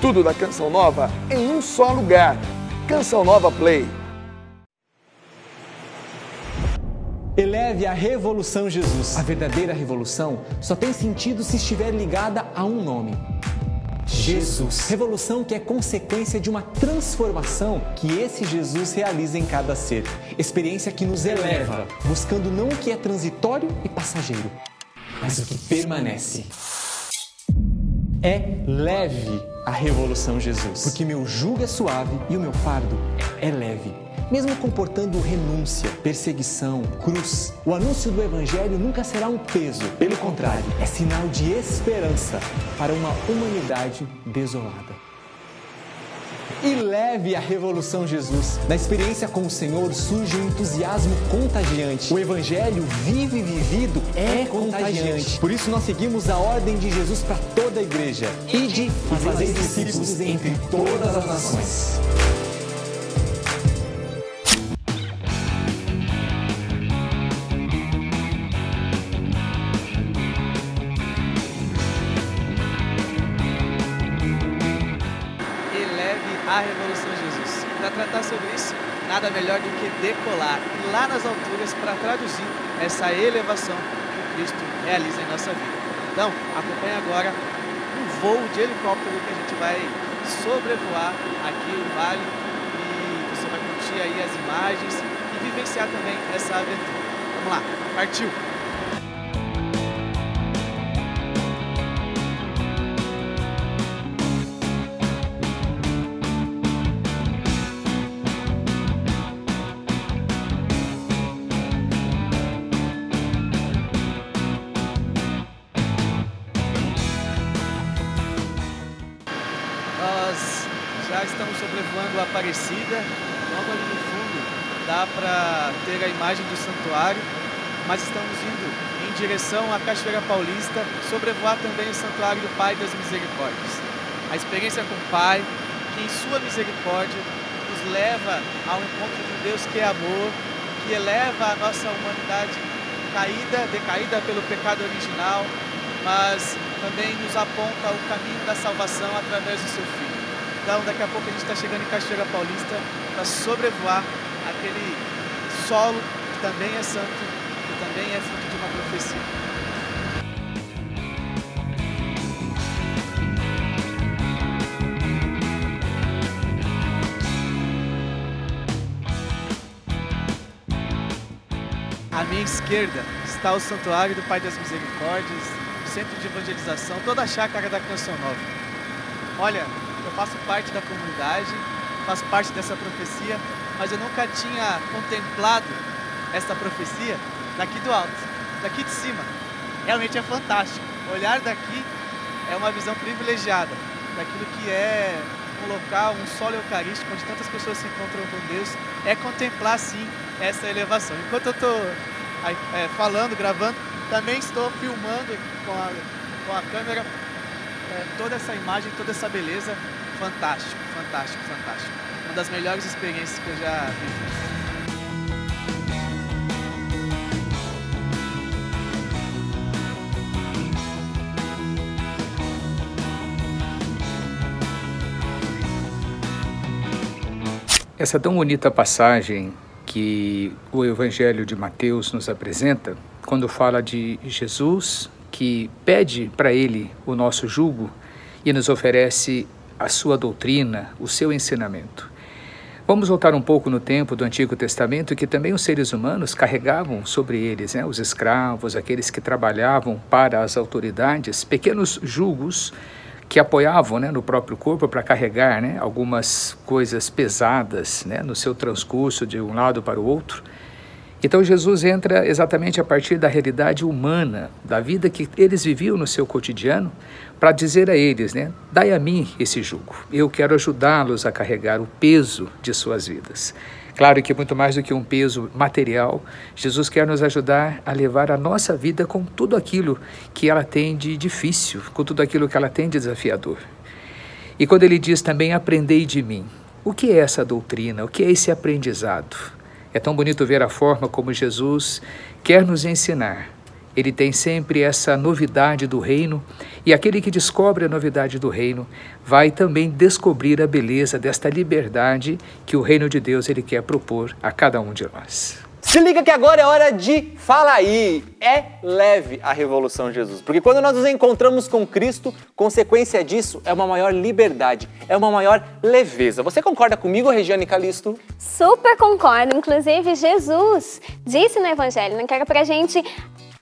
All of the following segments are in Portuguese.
Tudo da Canção Nova em um só lugar. Canção Nova Play. Eleve a Revolução Jesus. A verdadeira revolução só tem sentido se estiver ligada a um nome: Jesus. Revolução que é consequência de uma transformação que esse Jesus realiza em cada ser. Experiência que nos eleva, buscando não o que é transitório e passageiro, mas o que permanece. É leve a Revolução Jesus, porque meu jugo é suave e o meu fardo é leve. Mesmo comportando renúncia, perseguição, cruz, o anúncio do Evangelho nunca será um peso. Pelo contrário, é sinal de esperança para uma humanidade desolada. E leve a Revolução Jesus. Na experiência com o Senhor surge um entusiasmo contagiante. O Evangelho vivo e vivido é contagiante. Por isso nós seguimos a ordem de Jesus para toda a igreja. Ide e fazei discípulos entre todas as nações. A Revolução Jesus. Para tratar sobre isso, nada melhor do que decolar lá nas alturas para traduzir essa elevação que Cristo realiza em nossa vida. Então, acompanhe agora um voo de helicóptero que a gente vai sobrevoar aqui o vale e você vai curtir aí as imagens e vivenciar também essa aventura. Vamos lá, partiu! Nós já estamos sobrevoando a Aparecida, logo ali no fundo dá para ter a imagem do santuário, mas estamos indo em direção à Cachoeira Paulista, sobrevoar também o Santuário do Pai das Misericórdias. A experiência com o Pai, que em sua misericórdia nos leva ao encontro de um Deus que é amor, que eleva a nossa humanidade decaída pelo pecado original, mas também nos aponta o caminho da salvação através do seu Filho. Então, daqui a pouco a gente está chegando em Cachoeira Paulista para sobrevoar aquele solo que também é santo e também é fruto de uma profecia. À minha esquerda está o Santuário do Pai das Misericórdias, o Centro de Evangelização, toda a chácara da Canção Nova. Olha, eu faço parte da comunidade, faço parte dessa profecia, mas eu nunca tinha contemplado essa profecia daqui do alto, daqui de cima. Realmente é fantástico. Olhar daqui é uma visão privilegiada daquilo que é um local, um solo eucarístico, onde tantas pessoas se encontram com Deus, é contemplar sim essa elevação. Enquanto eu estou falando, gravando, também estou filmando com a câmera toda essa imagem, toda essa beleza. Fantástico, fantástico, fantástico. Uma das melhores experiências que eu já vivi. Essa tão bonita passagem que o Evangelho de Mateus nos apresenta, quando fala de Jesus que pede para ele o nosso jugo e nos oferece a sua doutrina, o seu ensinamento. Vamos voltar um pouco no tempo do Antigo Testamento, que também os seres humanos carregavam sobre eles, os escravos, aqueles que trabalhavam para as autoridades, pequenos jugos que apoiavam no próprio corpo para carregar algumas coisas pesadas no seu transcurso de um lado para o outro. Então Jesus entra exatamente a partir da realidade humana, da vida que eles viviam no seu cotidiano, para dizer a eles, dai a mim esse jugo, eu quero ajudá-los a carregar o peso de suas vidas. Claro que muito mais do que um peso material, Jesus quer nos ajudar a levar a nossa vida com tudo aquilo que ela tem de difícil, com tudo aquilo que ela tem de desafiador. E quando ele diz também, aprendei de mim, o que é essa doutrina, o que é esse aprendizado? É tão bonito ver a forma como Jesus quer nos ensinar ele tem sempre essa novidade do reino, e aquele que descobre a novidade do reino vai também descobrir a beleza desta liberdade que o reino de Deus ele quer propor a cada um de nós. Se liga que agora é hora de Fala Aí. É leve a Revolução Jesus, porque quando nós nos encontramos com Cristo, consequência disso é uma maior liberdade, é uma maior leveza. Você concorda comigo, Regiane Calisto? Super concordo. Inclusive, Jesus disse no Evangelho, né, que era pra gente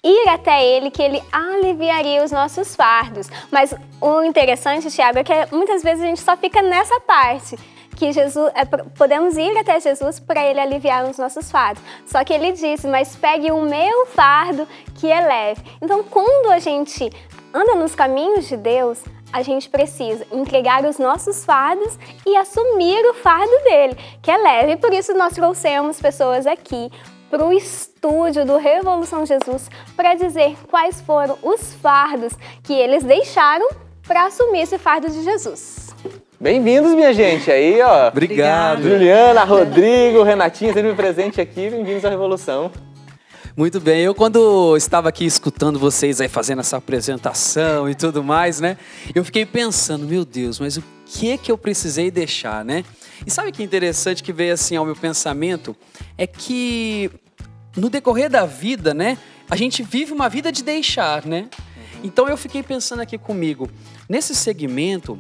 ir até Ele, que Ele aliviaria os nossos fardos. Mas o interessante, Tiago, é que muitas vezes a gente só fica nessa parte, que Jesus, podemos ir até Jesus para Ele aliviar os nossos fardos. Só que Ele disse, mas pegue o meu fardo que é leve. Então, quando a gente anda nos caminhos de Deus, a gente precisa entregar os nossos fardos e assumir o fardo dele, que é leve. E por isso nós trouxemos pessoas aqui para o estúdio do Revolução Jesus para dizer quais foram os fardos que eles deixaram para assumir esse fardo de Jesus. Bem-vindos, minha gente, aí, ó. Obrigado. Juliana, Rodrigo, Renatinha, sempre presente aqui, bem-vindos à Revolução. Muito bem, eu quando estava aqui escutando vocês aí fazendo essa apresentação e tudo mais, né? Eu fiquei pensando, meu Deus, mas o que eu precisei deixar, né? E sabe que interessante que veio assim ao meu pensamento? É que no decorrer da vida, né? A gente vive uma vida de deixar, né? Então eu fiquei pensando aqui comigo, nesse segmento,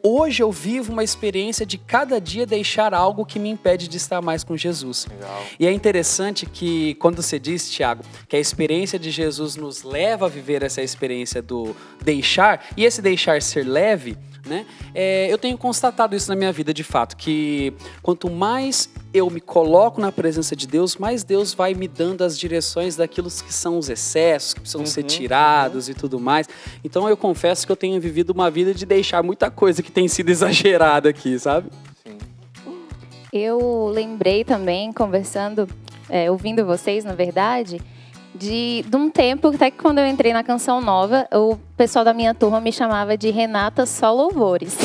hoje eu vivo uma experiência de cada dia deixar algo que me impede de estar mais com Jesus. Legal. E é interessante que quando você diz, Tiago, que a experiência de Jesus nos leva a viver essa experiência do deixar, e esse deixar ser leve, né? Eu tenho constatado isso na minha vida, de fato, que quanto mais eu me coloco na presença de Deus, mais Deus vai me dando as direções daquilo que são os excessos, que precisam ser tirados e tudo mais. Então eu confesso que eu tenho vivido uma vida de deixar muita coisa que tem sido exagerada aqui, sabe? Sim. Eu lembrei também, conversando, ouvindo vocês, na verdade, de um tempo, até que quando eu entrei na Canção Nova, o pessoal da minha turma me chamava de Renata Só Louvores.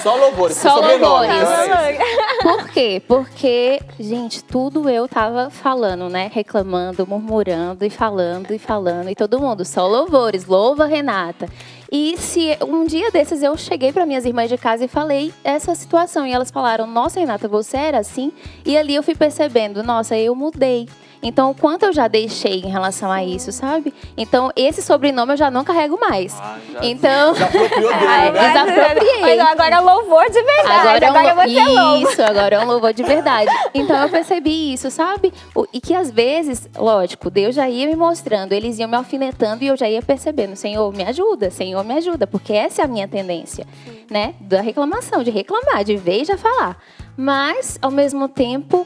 Só louvores, Só sobrenome. louvores. Por quê? Porque, gente, tudo eu tava falando, né? Reclamando, murmurando e falando, e todo mundo, só louvores, louva Renata. E se um dia desses eu cheguei para minhas irmãs de casa e falei essa situação, e elas falaram, nossa, Renata, você era assim? E ali eu fui percebendo, nossa, eu mudei. Então, o quanto eu já deixei em relação a isso, sabe? Então, esse sobrenome eu já não carrego mais. Então, Já apropriou dele, né? desapropriei. Mas agora é louvor de verdade, agora você é louvo. Isso, agora é um louvor de verdade. Então, eu percebi isso, sabe? E que às vezes, lógico, Deus já ia me mostrando, eles iam me alfinetando e eu já ia percebendo, Senhor, me ajuda, porque essa é a minha tendência, né? Da reclamação, de reclamar, de ver e já falar. Mas, ao mesmo tempo,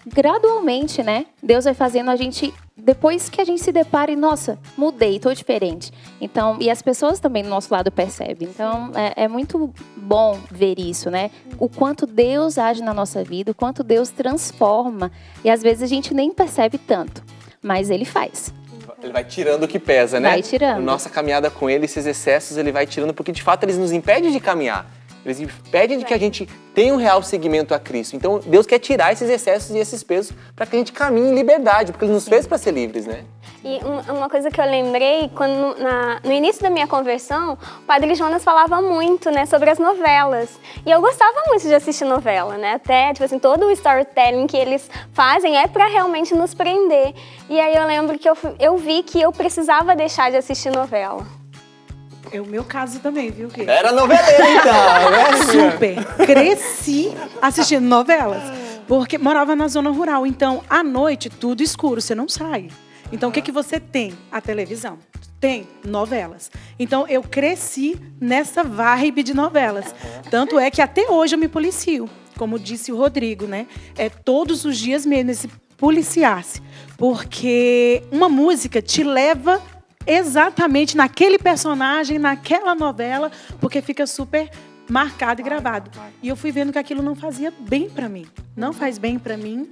gradualmente, né? Deus vai fazendo a gente, depois que a gente se depara e, nossa, mudei, tô diferente. Então, e as pessoas também do nosso lado percebem. Então, é muito bom ver isso, né? O quanto Deus age na nossa vida, o quanto Deus transforma. E às vezes a gente nem percebe tanto, mas Ele faz. Ele vai tirando o que pesa, né? Vai tirando. Nossa caminhada com Ele, esses excessos, Ele vai tirando, porque de fato eles nos impedem de caminhar. Eles impedem de que a gente tenha um real seguimento a Cristo. Então, Deus quer tirar esses excessos e esses pesos para que a gente caminhe em liberdade, porque Ele nos fez para ser livres, né? E uma coisa que eu lembrei, quando no início da minha conversão, o Padre Jonas falava muito, né, sobre as novelas. E eu gostava muito de assistir novela, né? Até, tipo assim, todo o storytelling que eles fazem é para realmente nos prender. E aí eu lembro que eu vi que eu precisava deixar de assistir novela. É o meu caso também, viu, Gui? Era noveleira, então, né? Super. Cresci assistindo novelas, porque morava na zona rural. Então, à noite, tudo escuro, você não sai. Então, o que você tem? A televisão. Tem novelas. Então, eu cresci nessa vibe de novelas. Tanto é que até hoje eu me policio. Como disse o Rodrigo, né? Todos os dias mesmo esse policiar-se. Porque uma música te leva exatamente naquele personagem, naquela novela, porque fica super marcado e gravado. E eu fui vendo que aquilo não fazia bem para mim. Não faz bem para mim.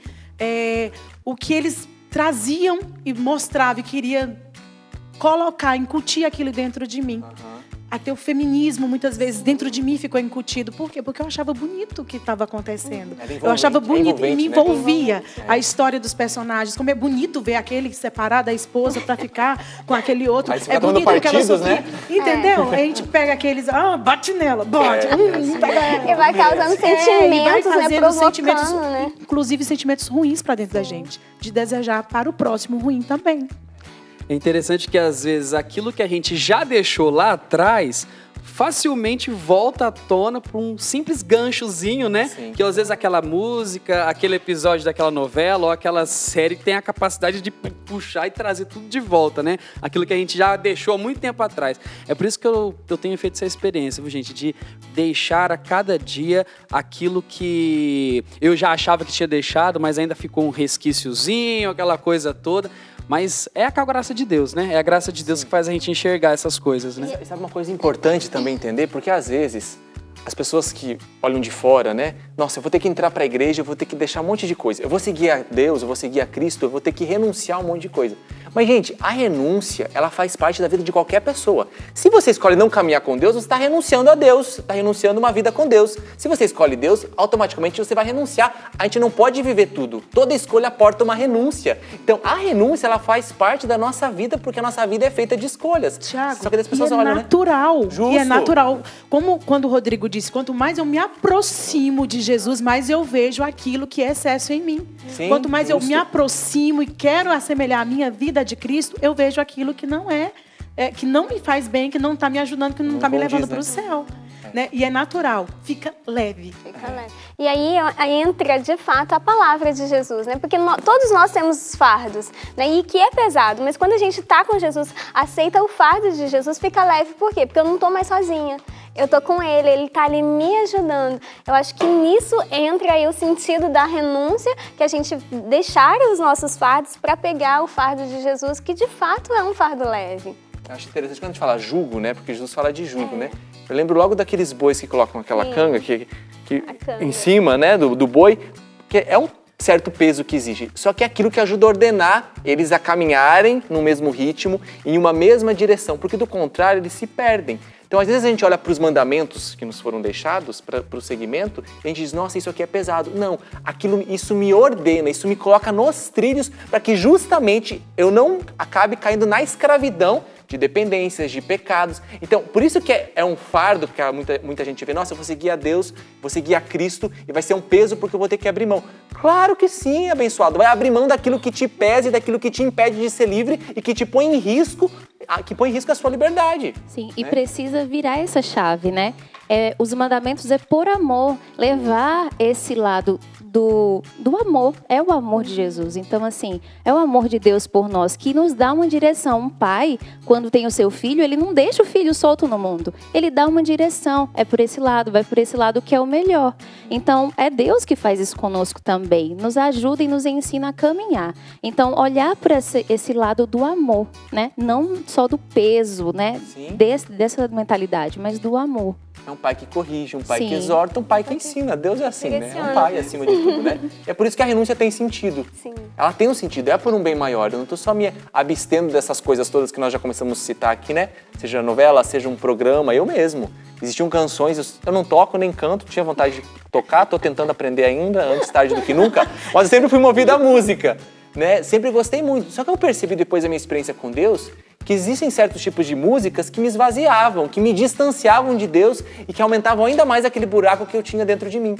O que eles traziam e mostravam e queria colocar, incutir aquilo dentro de mim. Até o feminismo, muitas vezes, dentro de mim ficou incutido. Por quê? Porque eu achava bonito o que estava acontecendo. Eu achava bonito e me envolvia a história dos personagens. Como é bonito ver aquele separar da esposa para ficar com aquele outro. É bonito aquela sofria. Entendeu? A gente pega aqueles, bate nela, bate. E vai causando sentimentos, né? Provocando, né? Inclusive sentimentos ruins para dentro da gente. De desejar para o próximo ruim também. É interessante que, às vezes, aquilo que a gente já deixou lá atrás facilmente volta à tona por um simples ganchozinho, né? Sim. Que, às vezes, aquela música, aquele episódio daquela novela ou aquela série tem a capacidade de puxar e trazer tudo de volta, né? Aquilo que a gente já deixou há muito tempo atrás. É por isso que eu tenho feito essa experiência, viu, gente? De deixar a cada dia aquilo que eu já achava que tinha deixado, mas ainda ficou um resquíciozinho, aquela coisa toda. Mas é a graça de Deus, né? É a graça de Deus que faz a gente enxergar essas coisas, né? E sabe uma coisa importante também entender? Porque às vezes as pessoas que olham de fora, né? Nossa, eu vou ter que entrar para a igreja, eu vou ter que deixar um monte de coisa. Eu vou seguir a Deus, eu vou seguir a Cristo, eu vou ter que renunciar a um monte de coisa. Mas, gente, a renúncia, ela faz parte da vida de qualquer pessoa. Se você escolhe não caminhar com Deus, você está renunciando a Deus, está renunciando uma vida com Deus. Se você escolhe Deus, automaticamente você vai renunciar. A gente não pode viver tudo. Toda escolha porta uma renúncia. Então, a renúncia, ela faz parte da nossa vida, porque a nossa vida é feita de escolhas. Tiago, só que as pessoas olham, natural. Né? Justo. E é natural. Como quando o Rodrigo disse, quanto mais eu me aproximo de Jesus, mais eu vejo aquilo que é excesso em mim. Sim, quanto mais justo. eu me aproximo e quero assemelhar a minha vida de Cristo, eu vejo aquilo que não que não me faz bem, que não está me ajudando, que não está me levando para o céu. Né? E é natural, fica leve. Fica leve. E aí entra, de fato, a palavra de Jesus, né? Porque todos nós temos fardos, né? E que é pesado, mas quando a gente está com Jesus, aceita o fardo de Jesus, fica leve. Por quê? Porque eu não estou mais sozinha. Eu tô com ele tá ali me ajudando. Eu acho que nisso entra aí o sentido da renúncia, que a gente deixar os nossos fardos para pegar o fardo de Jesus, que de fato é um fardo leve. Eu acho interessante quando a gente fala jugo, né? Porque Jesus fala de jugo, né? Eu lembro logo daqueles bois que colocam aquela canga canga em cima, né? Do boi, que é um certo peso que exige. Só que é aquilo que ajuda a ordenar eles a caminharem no mesmo ritmo, em uma mesma direção, porque do contrário eles se perdem. Então, às vezes a gente olha para os mandamentos que nos foram deixados, para o segmento, e a gente diz, nossa, isso aqui é pesado. Não, isso me ordena, isso me coloca nos trilhos para que justamente eu não acabe caindo na escravidão de dependências, de pecados. Então, por isso que é um fardo, que muita gente vê, nossa, eu vou seguir a Deus, vou seguir a Cristo, e vai ser um peso porque eu vou ter que abrir mão. Claro que sim, abençoado. Vai abrir mão daquilo que te pesa e daquilo que te impede de ser livre e que te põe em risco, a sua liberdade. Sim, e precisa virar essa chave, né? Os mandamentos é por amor, levar esse lado do amor, é o amor de Jesus. Então, assim, é o amor de Deus por nós que nos dá uma direção. Um pai, quando tem o seu filho, ele não deixa o filho solto no mundo. Ele dá uma direção, é por esse lado, vai por esse lado que é o melhor. Então, é Deus que faz isso conosco também, nos ajuda e nos ensina a caminhar. Então, olhar para esse lado do amor, né? Não só do peso, né? Dessa mentalidade, mas do amor. É um pai que corrige, um pai que exorta, um pai que ensina. Deus é assim, né? É um pai acima de tudo, né? É por isso que a renúncia tem sentido. Sim. Ela tem um sentido, é por um bem maior. Eu não estou só me abstendo dessas coisas todas que nós já começamos a citar aqui, né? Seja novela, seja um programa, eu mesmo. Existiam canções, eu não toco nem canto, tinha vontade de tocar, estou tentando aprender ainda, antes tarde do que nunca, mas eu sempre fui movido à música, né? Sempre gostei muito. Só que eu percebi depois da minha experiência com Deus que existem certos tipos de músicas que me esvaziavam, que me distanciavam de Deus e que aumentavam ainda mais aquele buraco que eu tinha dentro de mim.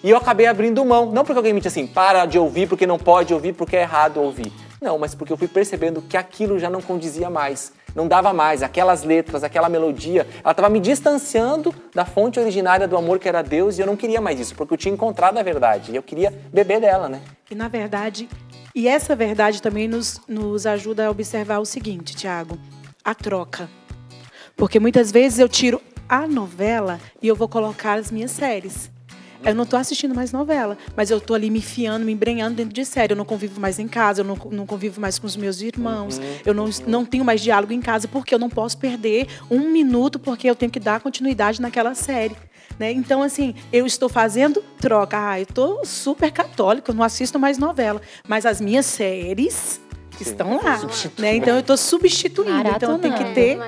E eu acabei abrindo mão, não porque alguém me disse assim, para de ouvir porque não pode ouvir, porque é errado ouvir. Não, mas porque eu fui percebendo que aquilo já não condizia mais, não dava mais, aquelas letras, aquela melodia, ela estava me distanciando da fonte originária do amor que era Deus e eu não queria mais isso, porque eu tinha encontrado a verdade e eu queria beber dela, né? E na verdade, e essa verdade também nos ajuda a observar o seguinte, Tiago, a troca. Porque muitas vezes eu tiro a novela e eu vou colocar as minhas séries. Eu não estou assistindo mais novela, mas eu estou ali me enfiando, me embrenhando dentro de série. Eu não convivo mais em casa, eu não convivo mais com os meus irmãos. Eu não tenho mais diálogo em casa porque eu não posso perder um minuto porque eu tenho que dar continuidade naquela série. Né? Então, assim, eu estou fazendo troca. Eu estou super católica, eu não assisto mais novela. Mas as minhas séries estão lá, né? Então eu estou substituindo, então eu tenho que ter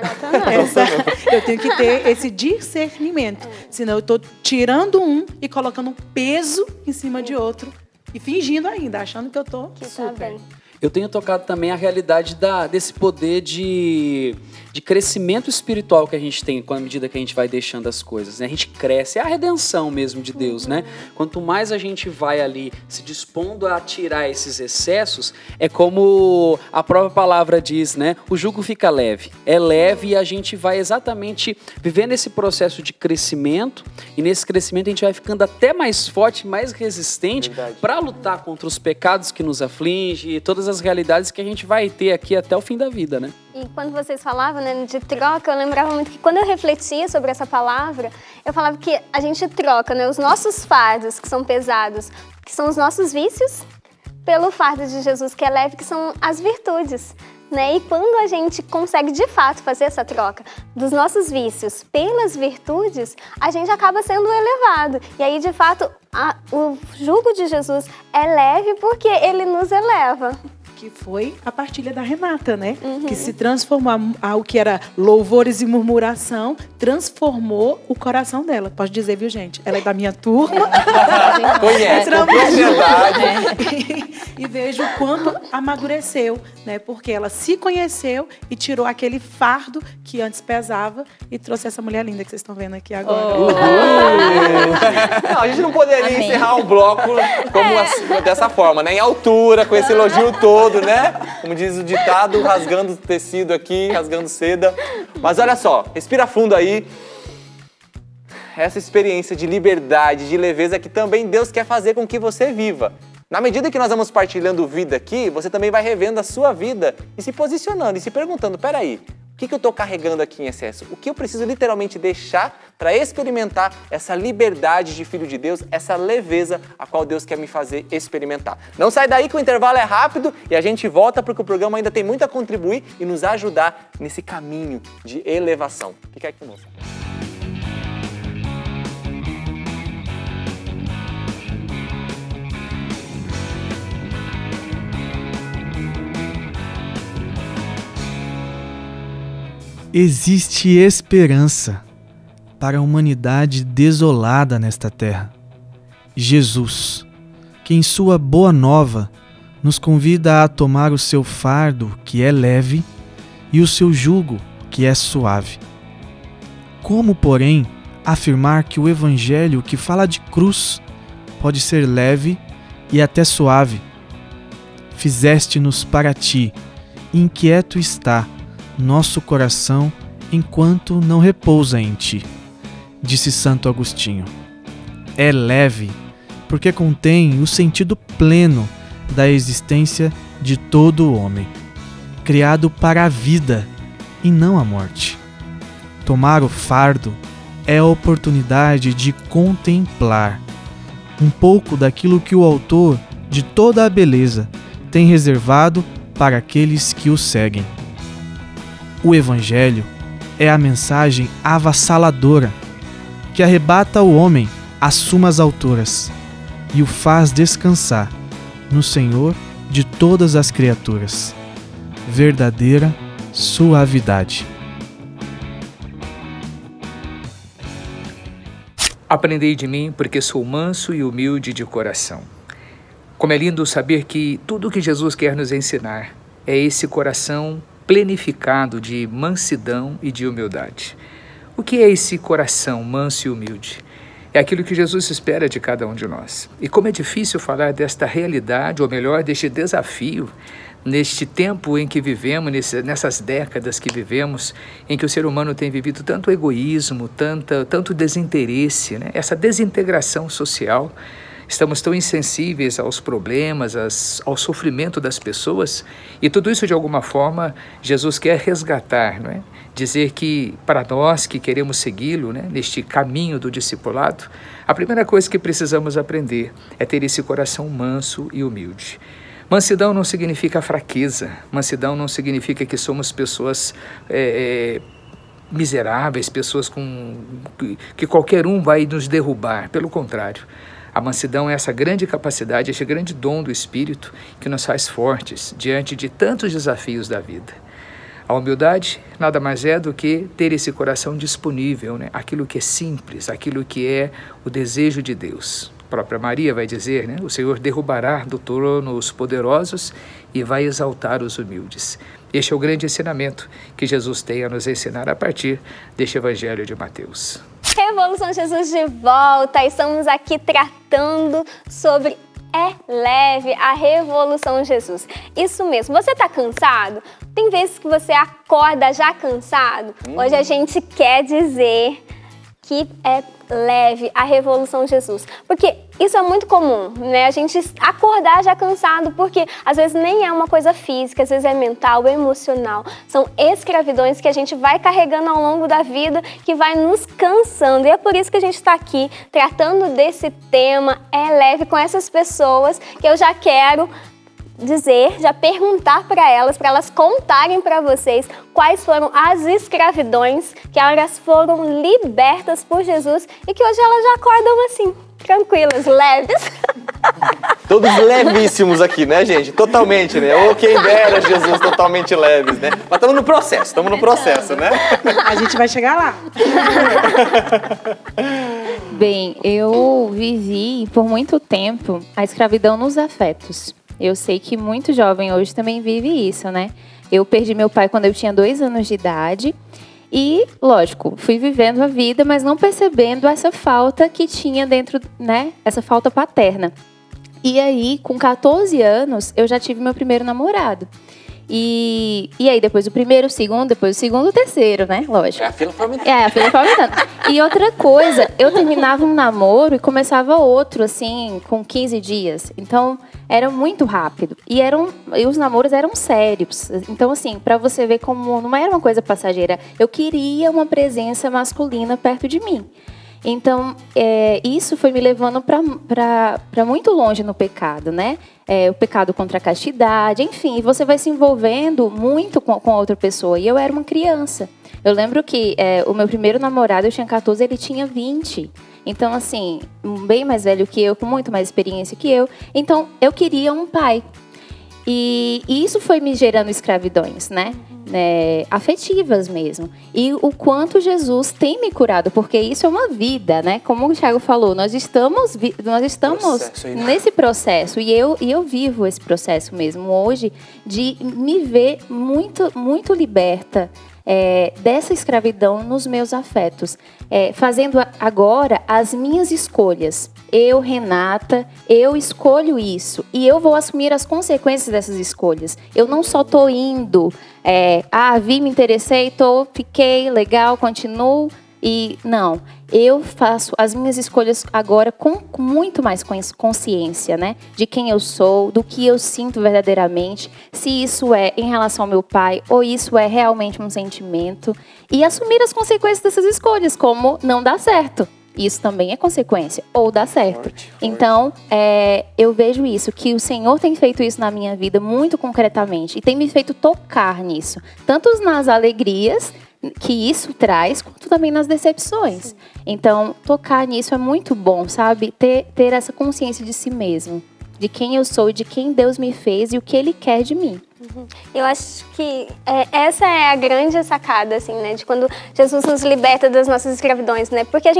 eu tenho que ter esse discernimento, senão eu estou tirando um e colocando um peso em cima de outro e fingindo ainda, achando que eu estou super. Eu tenho tocado também a realidade desse poder de crescimento espiritual que a gente tem com a medida que a gente vai deixando as coisas, né? A gente cresce, é a redenção mesmo de Deus, né? Quanto mais a gente vai ali se dispondo a tirar esses excessos, é como a própria palavra diz, né? O jugo fica leve, é leve e a gente vai exatamente vivendo esse processo de crescimento e nesse crescimento a gente vai ficando até mais forte, mais resistente para lutar contra os pecados que nos afligem e todas as realidades que a gente vai ter aqui até o fim da vida, né? E quando vocês falavam, né, de troca, eu lembrava muito que quando eu refletia sobre essa palavra, eu falava que a gente troca, né, os nossos fardos, que são pesados, que são os nossos vícios, pelo fardo de Jesus, que é leve, que são as virtudes. Né? E quando a gente consegue de fato fazer essa troca dos nossos vícios pelas virtudes, a gente acaba sendo elevado. E aí, de fato, o jugo de Jesus é leve porque ele nos eleva. Que foi a partilha da Renata, né? Que se transformou ao que era louvores e murmuração, transformou o coração dela. Posso dizer, viu, gente? Ela é da minha turma. Conhece, com propriedade. E vejo o quanto amadureceu, né? Porque ela se conheceu e tirou aquele fardo que antes pesava e trouxe essa mulher linda que vocês estão vendo aqui agora. Não, a gente não poderia encerrar um bloco dessa forma, né? Em altura, com esse elogio todo. Né? Como diz o ditado, rasgando tecido aqui, rasgando seda. Mas olha só, respira fundo aí. Essa experiência de liberdade, de leveza que também Deus quer fazer com que você viva. Na medida que nós vamos partilhando vida aqui, você também vai revendo a sua vida e se posicionando e se perguntando, peraí, o que eu estou carregando aqui em excesso? O que eu preciso literalmente deixar para experimentar essa liberdade de filho de Deus, essa leveza a qual Deus quer me fazer experimentar? Não sai daí que o intervalo é rápido e a gente volta porque o programa ainda tem muito a contribuir e nos ajudar nesse caminho de elevação. Fica aqui conosco. Existe esperança para a humanidade desolada nesta terra. Jesus, que em sua boa nova nos convida a tomar o seu fardo, que é leve, e o seu jugo, que é suave. Como, porém, afirmar que o evangelho que fala de cruz pode ser leve e até suave? Fizeste-nos para ti, inquieto está nosso coração enquanto não repousa em ti, disse Santo Agostinho. É leve, porque contém o sentido pleno da existência de todo o homem, criado para a vida e não a morte. Tomar o fardo é a oportunidade de contemplar um pouco daquilo que o autor de toda a beleza tem reservado para aqueles que o seguem. O Evangelho é a mensagem avassaladora que arrebata o homem às sumas alturas e o faz descansar no Senhor de todas as criaturas. Verdadeira suavidade. Aprendei de mim, porque sou manso e humilde de coração. Como é lindo saber que tudo o que Jesus quer nos ensinar é esse coração plenificado de mansidão e de humildade. O que é esse coração manso e humilde? É aquilo que Jesus espera de cada um de nós. E como é difícil falar desta realidade, ou melhor, deste desafio, neste tempo em que vivemos, nessas décadas que vivemos, em que o ser humano tem vivido tanto egoísmo, tanto desinteresse, né? Essa desintegração social. Estamos tão insensíveis aos problemas, ao sofrimento das pessoas, e tudo isso, de alguma forma, Jesus quer resgatar, não é? Dizer que, para nós que queremos segui-lo, né, neste caminho do discipulado, a primeira coisa que precisamos aprender é ter esse coração manso e humilde. Mansidão não significa fraqueza, mansidão não significa que somos pessoas miseráveis, pessoas que qualquer um vai nos derrubar, pelo contrário. A mansidão é essa grande capacidade, esse grande dom do Espírito que nos faz fortes diante de tantos desafios da vida. A humildade nada mais é do que ter esse coração disponível, né? Aquilo que é simples, aquilo que é o desejo de Deus. A própria Maria vai dizer, né? O Senhor derrubará do trono os poderosos e vai exaltar os humildes. Este é o grande ensinamento que Jesus tem a nos ensinar a partir deste Evangelho de Mateus. Revolução Jesus de volta, estamos aqui tratando sobre leve a Revolução Jesus. Isso mesmo, você tá cansado? Tem vezes que você acorda já cansado? Hoje a gente quer dizer que é leve a Revolução Jesus, porque isso é muito comum, né? A gente acordar já cansado, porque às vezes nem é uma coisa física, às vezes é mental, emocional. São escravidões que a gente vai carregando ao longo da vida, que vai nos cansando. E é por isso que a gente está aqui tratando desse tema leve com essas pessoas que eu já quero dizer, já perguntar para elas contarem para vocês quais foram as escravidões que elas foram libertas por Jesus e que hoje elas já acordam assim, tranquilas, leves. Todos levíssimos aqui, né, gente? Totalmente, né? Ou quem dera Jesus totalmente leves, né? Mas estamos no processo, né? A gente vai chegar lá. Bem, eu vivi por muito tempo a escravidão nos afetos. Eu sei que muito jovem hoje também vive isso, né? Eu perdi meu pai quando eu tinha 2 anos de idade e, lógico, fui vivendo a vida, mas não percebendo essa falta que tinha dentro, né? Essa falta paterna. E aí, com 14 anos, eu já tive meu primeiro namorado. E aí, depois o primeiro, o segundo, depois o segundo, o terceiro, né? Lógico. A fila foi aumentando. A fila foi aumentando. E outra coisa, eu terminava um namoro e começava outro, assim, com 15 dias. Então, era muito rápido. E os namoros eram sérios. Então, assim, pra você ver como não era uma coisa passageira, eu queria uma presença masculina perto de mim. Então, isso foi me levando para muito longe no pecado, né? O pecado contra a castidade, enfim. E você vai se envolvendo muito com outra pessoa. E eu era uma criança. Eu lembro que o meu primeiro namorado, eu tinha 14, ele tinha 20. Então, assim, bem mais velho que eu, com muito mais experiência que eu. Então, eu queria um pai. E isso foi me gerando escravidões, né? Afetivas mesmo. E o quanto Jesus tem me curado, porque isso é uma vida, né? Como o Thiago falou, nós estamos nesse processo. E eu vivo esse processo mesmo hoje de me ver muito, muito liberta dessa escravidão nos meus afetos. Fazendo agora as minhas escolhas. Eu, Renata, eu escolho isso. E eu vou assumir as consequências dessas escolhas. Eu não só estou indo, vi, me interessei, fiquei, legal, continuo. E não, eu faço as minhas escolhas agora com muito mais consciência, né? De quem eu sou, do que eu sinto verdadeiramente, se isso é em relação ao meu pai ou isso é realmente um sentimento. E assumir as consequências dessas escolhas, como não dá certo. Isso também é consequência, ou dá certo. Forte. Então, eu vejo isso, que o Senhor tem feito isso na minha vida muito concretamente e tem me feito tocar nisso, tanto nas alegrias que isso traz, quanto também nas decepções. Sim. Então, tocar nisso é muito bom, sabe? Ter essa consciência de si mesmo, de quem eu sou, de quem Deus me fez e o que Ele quer de mim. Eu acho que essa é a grande sacada, assim, né? De quando Jesus nos liberta das nossas escravidões, né? Porque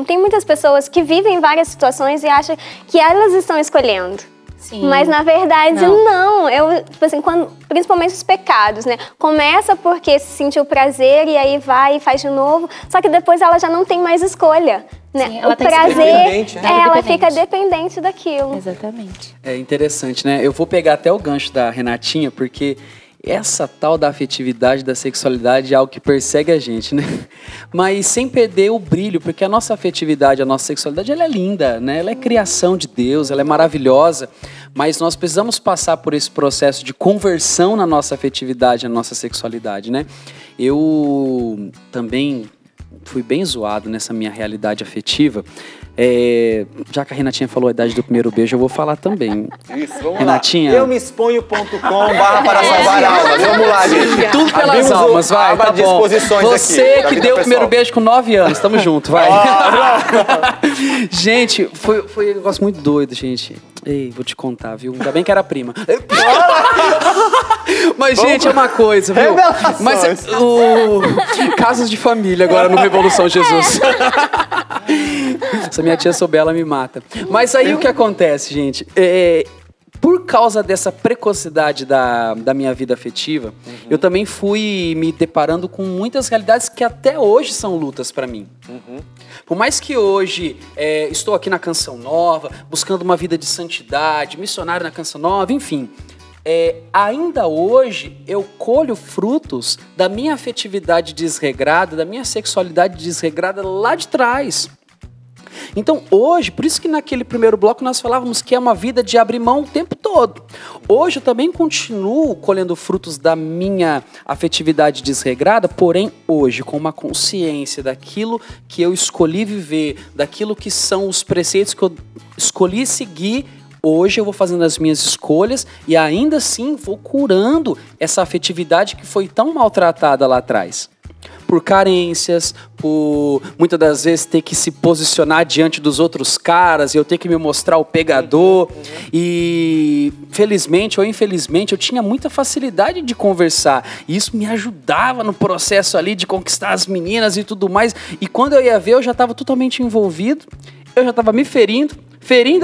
tem muitas pessoas que vivem várias situações e acham que elas estão escolhendo. Sim. Mas, na verdade, não. Tipo assim, principalmente os pecados, né? Começa porque se sentiu prazer e aí vai e faz de novo. Só que depois ela já não tem mais escolha. Né? Sim, ela o prazer, ela fica dependente daquilo. Exatamente. É interessante, né? Eu vou pegar até o gancho da Renatinha, porque essa tal da afetividade, da sexualidade é algo que persegue a gente, né? Mas sem perder o brilho, porque a nossa afetividade, a nossa sexualidade, ela é linda, né? Ela é criação de Deus, ela é maravilhosa, mas nós precisamos passar por esse processo de conversão na nossa afetividade, na nossa sexualidade, né? Eu também fui bem zoado nessa minha realidade afetiva. Já que a Renatinha falou a idade do primeiro beijo, eu vou falar também. Isso, vamos Renatinha. lá. eumeexponho.com/para-salvar-almas. Vamos lá, gente. Tudo pelas almas, vai, tá bom. Você aqui, que deu o primeiro beijo com 9 anos, tamo junto, vai. Gente, foi um negócio muito doido, gente. Ei, vou te contar, viu? Ainda bem que era prima. Mas, gente, é uma coisa, viu? Mas casos de família agora no Revolução Jesus. Se a minha tia souber, ela me mata. Mas aí o que acontece, gente? Por causa dessa precocidade da minha vida afetiva, eu também fui me deparando com muitas realidades que até hoje são lutas pra mim. Por mais que hoje estou aqui na Canção Nova, buscando uma vida de santidade, missionário na Canção Nova, enfim... ainda hoje eu colho frutos da minha afetividade desregrada, da minha sexualidade desregrada lá de trás. Então hoje, por isso que naquele primeiro bloco nós falávamos que é uma vida de abrir mão o tempo todo. Hoje eu também continuo colhendo frutos da minha afetividade desregrada, porém hoje com uma consciência daquilo que eu escolhi viver, daquilo que são os preceitos que eu escolhi seguir. Hoje eu vou fazendo as minhas escolhas e ainda assim vou curando essa afetividade que foi tão maltratada lá atrás. Por carências, por muitas das vezes ter que se posicionar diante dos outros caras e eu ter que me mostrar o pegador. E felizmente ou infelizmente eu tinha muita facilidade de conversar. E isso me ajudava no processo ali de conquistar as meninas e tudo mais. E quando eu ia ver, eu já estava totalmente envolvido, eu já estava me ferindo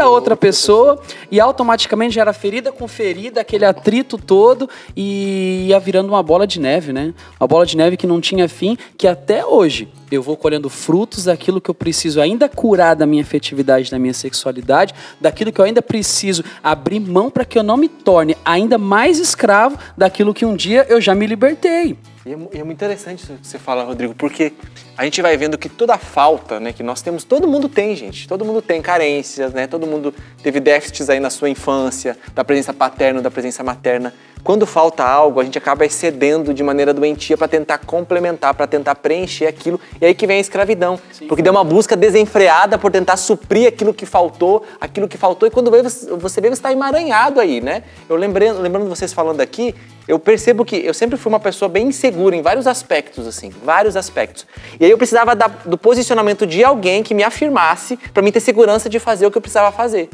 a outra pessoa e automaticamente já era ferida com ferida, aquele atrito todo e ia virando uma bola de neve, né? Uma bola de neve que não tinha fim, que até hoje eu vou colhendo frutos daquilo que eu preciso ainda curar da minha afetividade, da minha sexualidade, daquilo que eu ainda preciso abrir mão para que eu não me torne ainda mais escravo daquilo que um dia eu já me libertei. E é muito interessante isso que você fala, Rodrigo, porque a gente vai vendo que toda a falta, né, que nós temos, todo mundo tem, gente. Todo mundo tem carências, né? Todo mundo teve déficits aí na sua infância, da presença paterna, da presença materna. Quando falta algo, a gente acaba excedendo de maneira doentia para tentar complementar, para tentar preencher aquilo. E aí que vem a escravidão. Sim. Porque deu uma busca desenfreada por tentar suprir aquilo que faltou. E quando você vê, você está emaranhado aí, né? Lembrando de vocês falando aqui, eu percebo que eu sempre fui uma pessoa bem insegura em vários aspectos, assim, vários aspectos. E aí eu precisava do posicionamento de alguém que me afirmasse para mim ter segurança de fazer o que eu precisava fazer.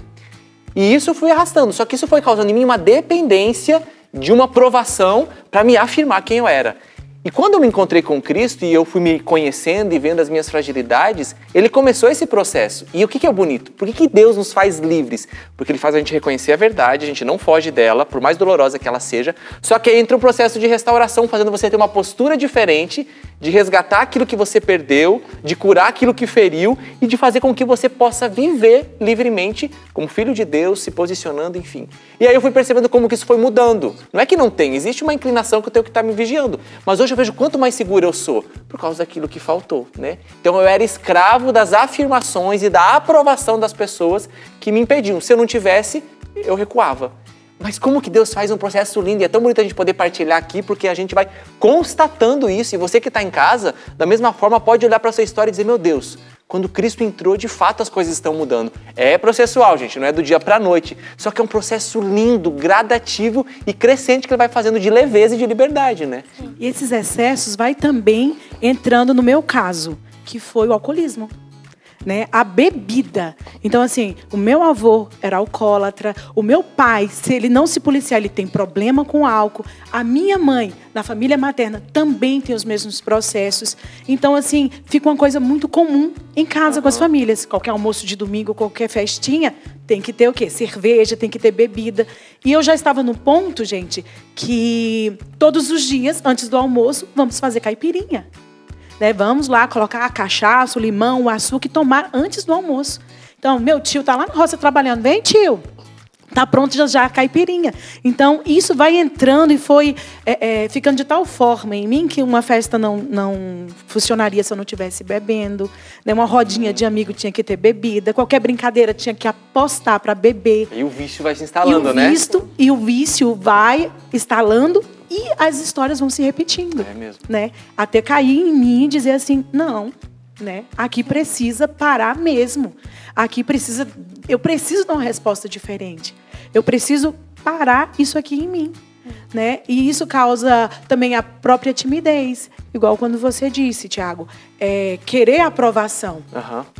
E isso eu fui arrastando, só que isso foi causando em mim uma dependência de uma aprovação para me afirmar quem eu era. E quando eu me encontrei com Cristo e eu fui me conhecendo e vendo as minhas fragilidades, ele começou esse processo. E o que é o bonito? Por que Deus nos faz livres? Porque ele faz a gente reconhecer a verdade, a gente não foge dela, por mais dolorosa que ela seja, só que aí entra um processo de restauração, fazendo você ter uma postura diferente, de resgatar aquilo que você perdeu, de curar aquilo que feriu e de fazer com que você possa viver livremente como filho de Deus, se posicionando, enfim. E aí eu fui percebendo como que isso foi mudando. Não é que não tem, existe uma inclinação que eu tenho que estar me vigiando, mas hoje eu vejo quanto mais seguro eu sou, por causa daquilo que faltou, né? Então eu era escravo das afirmações e da aprovação das pessoas que me impediam. Se eu não tivesse, eu recuava. Mas como que Deus faz um processo lindo e é tão bonito a gente poder partilhar aqui, porque a gente vai constatando isso. E você que está em casa, da mesma forma, pode olhar para a sua história e dizer, meu Deus, quando Cristo entrou, de fato as coisas estão mudando. É processual, gente, não é do dia para a noite. Só que é um processo lindo, gradativo e crescente que ele vai fazendo de leveza e de liberdade, né? E esses excessos vai também entrando no meu caso, que foi o alcoolismo. Né? A bebida. Então, assim, o meu avô era alcoólatra, o meu pai, se ele não se policiar, ele tem problema com álcool. A minha mãe, na família materna, também tem os mesmos processos. Então, assim, fica uma coisa muito comum em casa com as famílias. Qualquer almoço de domingo, qualquer festinha, tem que ter o quê? Cerveja, tem que ter bebida. E eu já estava no ponto, gente, que todos os dias, antes do almoço, vamos fazer caipirinha. Né, vamos lá colocar a cachaça, o limão, o açúcar e tomar antes do almoço. Então, meu tio está lá na roça trabalhando. Vem, tio. Está pronto já a caipirinha. Então, isso vai entrando e foi ficando de tal forma em mim que uma festa não funcionaria se eu não estivesse bebendo. Né? Uma rodinha de amigo tinha que ter bebida. Qualquer brincadeira tinha que apostar para beber. E o vício vai se instalando, né? E o vício vai instalando E as histórias vão se repetindo. É mesmo. Né? Até cair em mim e dizer assim, não, né? Aqui precisa parar mesmo. Eu preciso dar uma resposta diferente. Eu preciso parar isso aqui em mim. Né? E isso causa também a própria timidez. Igual quando você disse, Tiago, querer aprovação.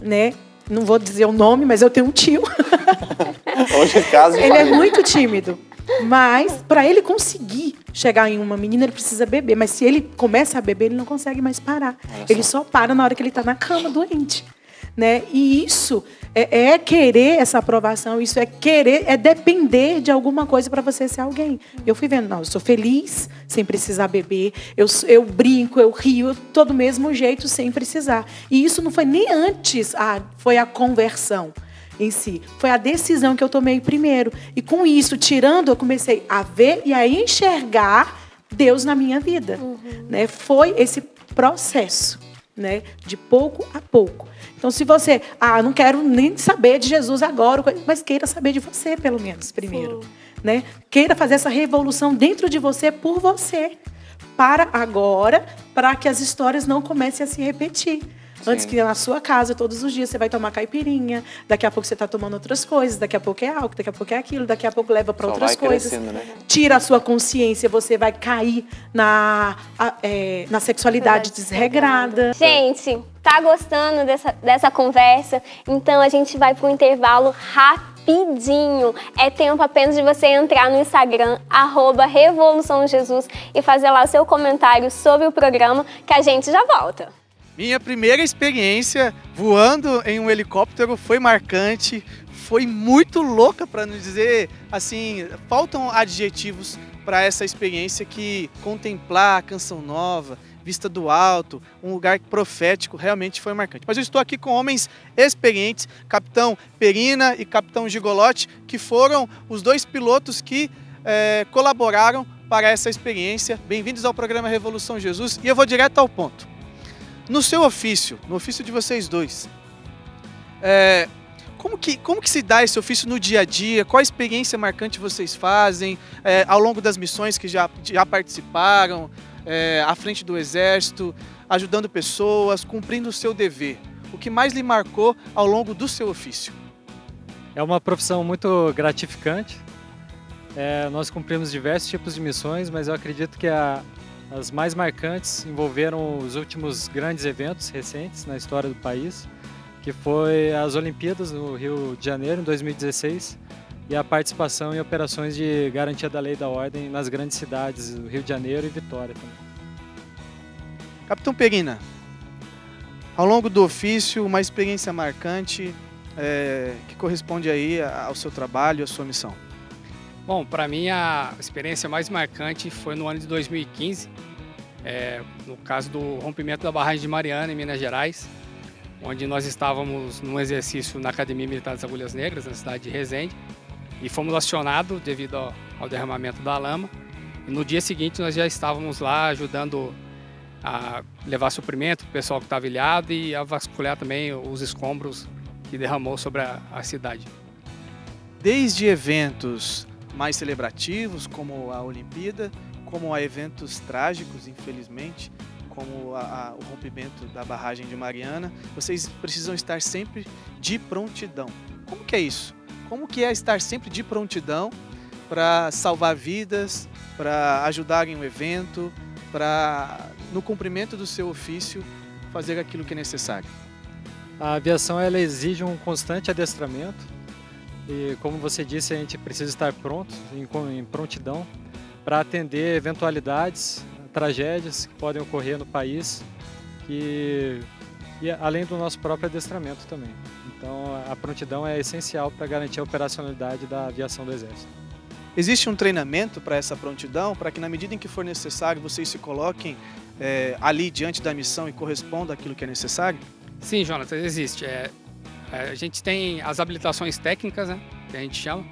Né? Não vou dizer o nome, mas eu tenho um tio. Hoje, caso ele é muito tímido. Mas, para ele conseguir chegar em uma menina, ele precisa beber. Mas se ele começa a beber, ele não consegue mais parar. Ele só para na hora que ele está na cama, doente. Né? E isso é querer essa aprovação, isso é depender de alguma coisa para você ser alguém. Eu fui vendo, não, eu sou feliz sem precisar beber, eu brinco, eu rio, todo do mesmo jeito sem precisar. E isso não foi nem antes, foi a conversão em si. Foi a decisão que eu tomei primeiro. E com isso, tirando, eu comecei a ver e a enxergar Deus na minha vida. Né? Foi esse processo, né? De pouco a pouco. Então, se você, não quero nem saber de Jesus agora, mas queira saber de você, pelo menos, primeiro. Né? Queira fazer essa revolução dentro de você, por você. Para agora, para que as histórias não comecem a se repetir. Antes que na sua casa, todos os dias, você vai tomar caipirinha, daqui a pouco você está tomando outras coisas, daqui a pouco é álcool, daqui a pouco é aquilo, daqui a pouco leva para outras coisas. Né? Tira a sua consciência, você vai cair na sexualidade desregrada. Gente, tá gostando dessa conversa? Então a gente vai para um intervalo rapidinho. É tempo apenas de você entrar no Instagram, @RevoluçãoJesus, e fazer lá o seu comentário sobre o programa, que a gente já volta. Minha primeira experiência voando em um helicóptero foi marcante, foi muito louca, para não dizer assim, faltam adjetivos para essa experiência, que contemplar a Canção Nova, vista do alto, um lugar profético, realmente foi marcante. Mas eu estou aqui com homens experientes, Capitão Perina e Capitão Gigolotti, que foram os dois pilotos que colaboraram para essa experiência. Bem-vindos ao programa Revolução Jesus, e eu vou direto ao ponto. No seu ofício, no ofício de vocês dois, como que se dá esse ofício no dia a dia? Qual a experiência marcante vocês fazem ao longo das missões que já participaram, à frente do Exército, ajudando pessoas, cumprindo o seu dever? O que mais lhe marcou ao longo do seu ofício? É uma profissão muito gratificante. Nós cumprimos diversos tipos de missões, mas eu acredito que as mais marcantes envolveram os últimos grandes eventos recentes na história do país, que foi as Olimpíadas no Rio de Janeiro, em 2016, e a participação em operações de garantia da lei e da ordem nas grandes cidades do Rio de Janeiro e Vitória também. Capitão Perina, ao longo do ofício, uma experiência marcante que corresponde aí ao seu trabalho, à sua missão. Bom, para mim a experiência mais marcante foi no ano de 2015, no caso do rompimento da barragem de Mariana, em Minas Gerais, onde nós estávamos num exercício na Academia Militar das Agulhas Negras, na cidade de Resende, e fomos acionados devido ao derramamento da lama. E no dia seguinte nós já estávamos lá ajudando a levar suprimento para o pessoal que estava ilhado e a vasculhar também os escombros que derramou sobre a cidade. Desde eventos mais celebrativos, como a Olimpíada, como a eventos trágicos, infelizmente, como o rompimento da barragem de Mariana, vocês precisam estar sempre de prontidão. Como que é isso? Como que é estar sempre de prontidão para salvar vidas, para ajudarem o evento, para, no cumprimento do seu ofício, fazer aquilo que é necessário? A aviação ela exige um constante adestramento. E como você disse, a gente precisa estar pronto, em prontidão, para atender eventualidades, tragédias que podem ocorrer no país, e além do nosso próprio adestramento também. Então a prontidão é essencial para garantir a operacionalidade da aviação do Exército. Existe um treinamento para essa prontidão, para que na medida em que for necessário vocês se coloquem ali diante da missão e correspondam àquilo que é necessário? Sim, Jonathan, existe. A gente tem as habilitações técnicas, né, que a gente chama.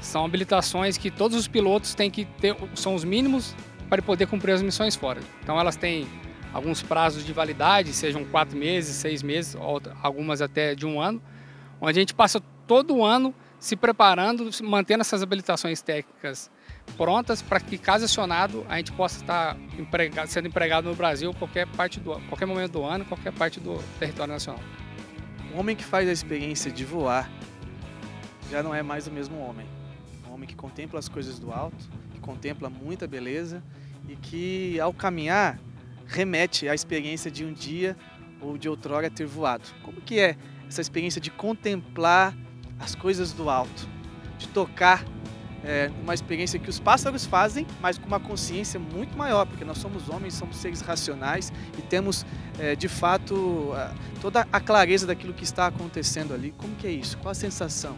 São habilitações que todos os pilotos têm que ter, são os mínimos para poder cumprir as missões fora. Então elas têm alguns prazos de validade, sejam 4 meses, 6 meses, algumas até de 1 ano, onde a gente passa todo o ano se preparando, mantendo essas habilitações técnicas prontas para que, caso acionado, a gente possa estar sendo empregado no Brasil qualquer momento do ano, qualquer parte do território nacional. O homem que faz a experiência de voar já não é mais o mesmo homem. Um homem que contempla as coisas do alto, que contempla muita beleza e que, ao caminhar, remete à experiência de um dia ou de outrora ter voado. Como que é essa experiência de contemplar as coisas do alto, de tocar uma experiência que os pássaros fazem, mas com uma consciência muito maior, porque nós somos homens, somos seres racionais e temos, de fato, toda a clareza daquilo que está acontecendo ali. Como que é isso? Qual a sensação?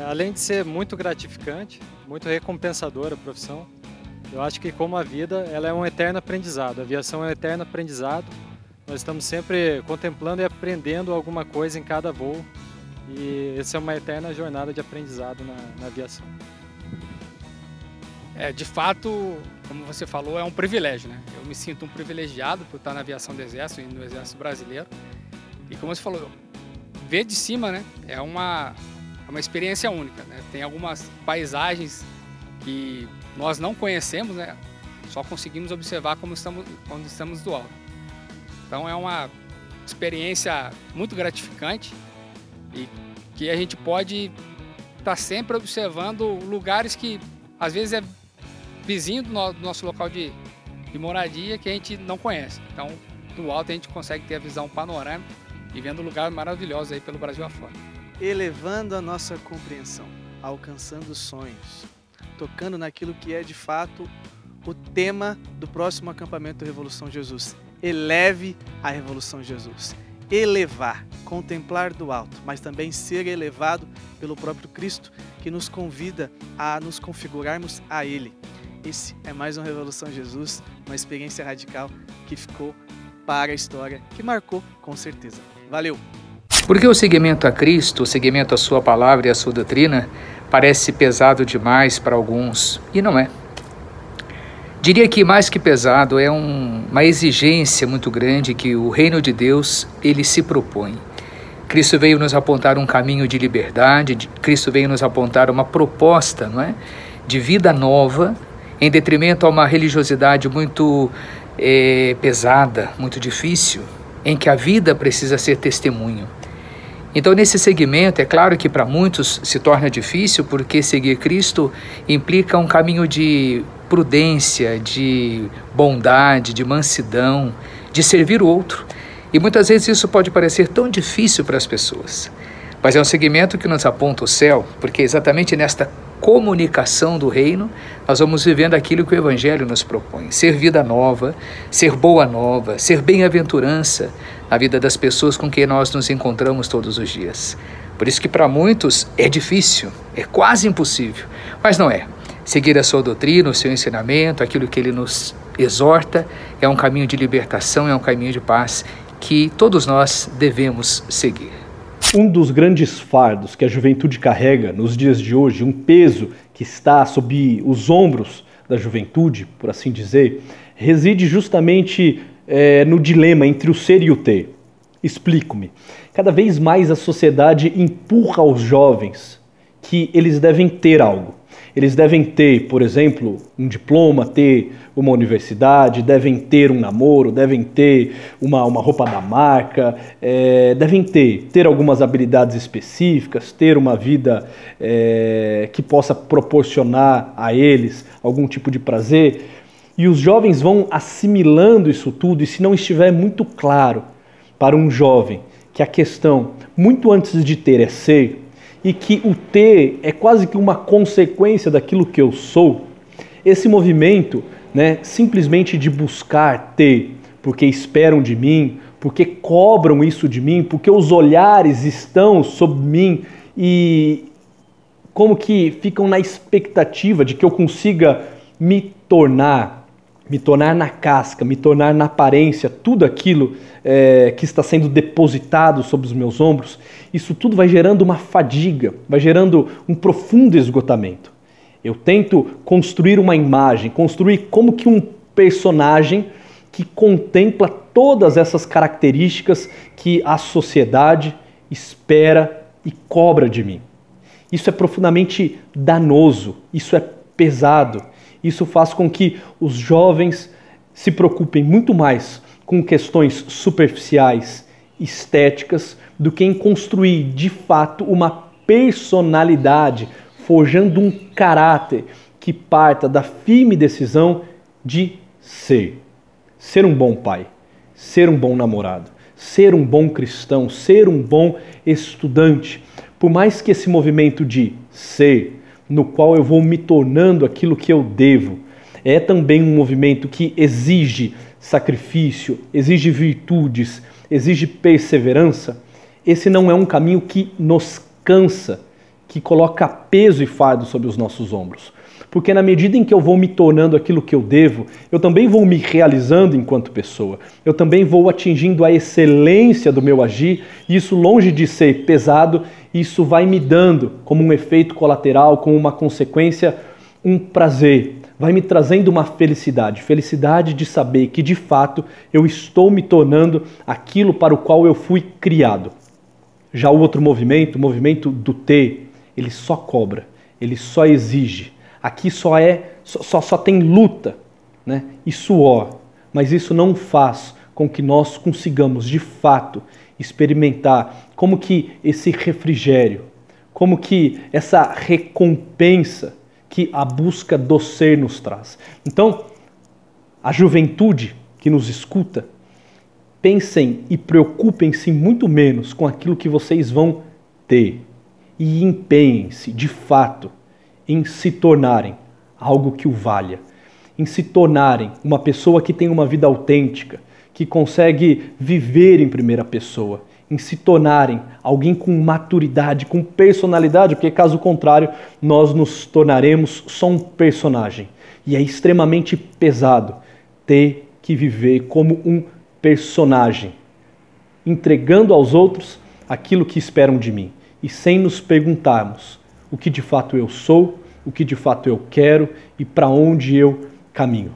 Além de ser muito gratificante, muito recompensadora a profissão, eu acho que, como a vida, ela é um eterno aprendizado. A aviação é um eterno aprendizado. Nós estamos sempre contemplando e aprendendo alguma coisa em cada voo. E essa é uma eterna jornada de aprendizado na aviação. De fato, como você falou, é um privilégio, né? Eu me sinto um privilegiado por estar na aviação do Exército e no Exército Brasileiro. E como você falou, ver de cima, né, é uma experiência única, né? Tem algumas paisagens que nós não conhecemos, né? Só conseguimos observar quando estamos do alto. Então é uma experiência muito gratificante e que a gente pode estar sempre observando lugares que às vezes é vizinho do nosso local de moradia que a gente não conhece. Então, do alto a gente consegue ter a visão panorâmica e vendo lugares maravilhosos aí pelo Brasil afora. Elevando a nossa compreensão, alcançando sonhos, tocando naquilo que é de fato o tema do próximo acampamento Revolução Jesus. Eleve a Revolução Jesus. Elevar, contemplar do alto, mas também ser elevado pelo próprio Cristo, que nos convida a nos configurarmos a Ele. Esse é mais um Revolução Jesus, uma experiência radical que ficou para a história, que marcou com certeza. Valeu! Porque o seguimento a Cristo, o seguimento à sua palavra e à sua doutrina, parece pesado demais para alguns, e não é. Diria que mais que pesado, é uma exigência muito grande que o reino de Deus, ele se propõe. Cristo veio nos apontar um caminho de liberdade, Cristo veio nos apontar uma proposta, não é, de vida nova, em detrimento a uma religiosidade muito pesada, muito difícil, em que a vida precisa ser testemunho. Então, nesse segmento, é claro que para muitos se torna difícil, porque seguir Cristo implica um caminho de prudência, de bondade, de mansidão, de servir o outro. E muitas vezes isso pode parecer tão difícil para as pessoas. Mas é um segmento que nos aponta o céu, porque exatamente nesta comunicação do reino, nós vamos vivendo aquilo que o Evangelho nos propõe. Ser vida nova, ser boa nova, ser bem-aventurança na vida das pessoas com quem nós nos encontramos todos os dias. Por isso que para muitos é difícil, é quase impossível, mas não é. Seguir a sua doutrina, o seu ensinamento, aquilo que ele nos exorta, é um caminho de libertação, é um caminho de paz que todos nós devemos seguir. Um dos grandes fardos que a juventude carrega nos dias de hoje, um peso que está sob os ombros da juventude, por assim dizer, reside justamente no dilema entre o ser e o ter. Explico-me. Cada vez mais a sociedade empurra aos jovens que eles devem ter algo. Eles devem ter, por exemplo, um diploma, ter uma universidade, devem ter um namoro, devem ter uma roupa da marca, devem ter algumas habilidades específicas, ter uma vida que possa proporcionar a eles algum tipo de prazer. E os jovens vão assimilando isso tudo, e se não estiver muito claro para um jovem que a questão, muito antes de ter, é ser, e que o ter é quase que uma consequência daquilo que eu sou, esse movimento, né, simplesmente de buscar ter, porque esperam de mim, porque cobram isso de mim, porque os olhares estão sobre mim e como que ficam na expectativa de que eu consiga me tornar na casca, me tornar na aparência, tudo aquilo que está sendo depositado sobre os meus ombros, isso tudo vai gerando uma fadiga, vai gerando um profundo esgotamento. Eu tento construir uma imagem, construir como que um personagem que contempla todas essas características que a sociedade espera e cobra de mim. Isso é profundamente danoso, isso é pesado. Isso faz com que os jovens se preocupem muito mais com questões superficiais, estéticas, do que em construir de fato uma personalidade, forjando um caráter que parta da firme decisão de ser. Ser um bom pai, ser um bom namorado, ser um bom cristão, ser um bom estudante. Por mais que esse movimento de ser, no qual eu vou me tornando aquilo que eu devo, é também um movimento que exige sacrifício, exige virtudes, exige perseverança. Esse não é um caminho que nos cansa, que coloca peso e fardo sobre os nossos ombros. Porque na medida em que eu vou me tornando aquilo que eu devo, eu também vou me realizando enquanto pessoa. Eu também vou atingindo a excelência do meu agir, e isso, longe de ser pesado, isso vai me dando como um efeito colateral, como uma consequência, um prazer. Vai me trazendo uma felicidade. Felicidade de saber que, de fato, eu estou me tornando aquilo para o qual eu fui criado. Já o outro movimento, o movimento do ter, ele só cobra, ele só exige. Aqui só tem luta, né? E suor, mas isso não faz com que nós consigamos, de fato, experimentar como que esse refrigério, como que essa recompensa que a busca do ser nos traz. Então, a juventude que nos escuta, pensem e preocupem-se muito menos com aquilo que vocês vão ter e empenhem-se, de fato, em se tornarem algo que o valha, em se tornarem uma pessoa que tem uma vida autêntica, que consegue viver em primeira pessoa, em se tornarem alguém com maturidade, com personalidade, porque caso contrário, nós nos tornaremos só um personagem. E é extremamente pesado ter que viver como um personagem, entregando aos outros aquilo que esperam de mim, e sem nos perguntarmos o que de fato eu sou, o que de fato eu quero e para onde eu caminho.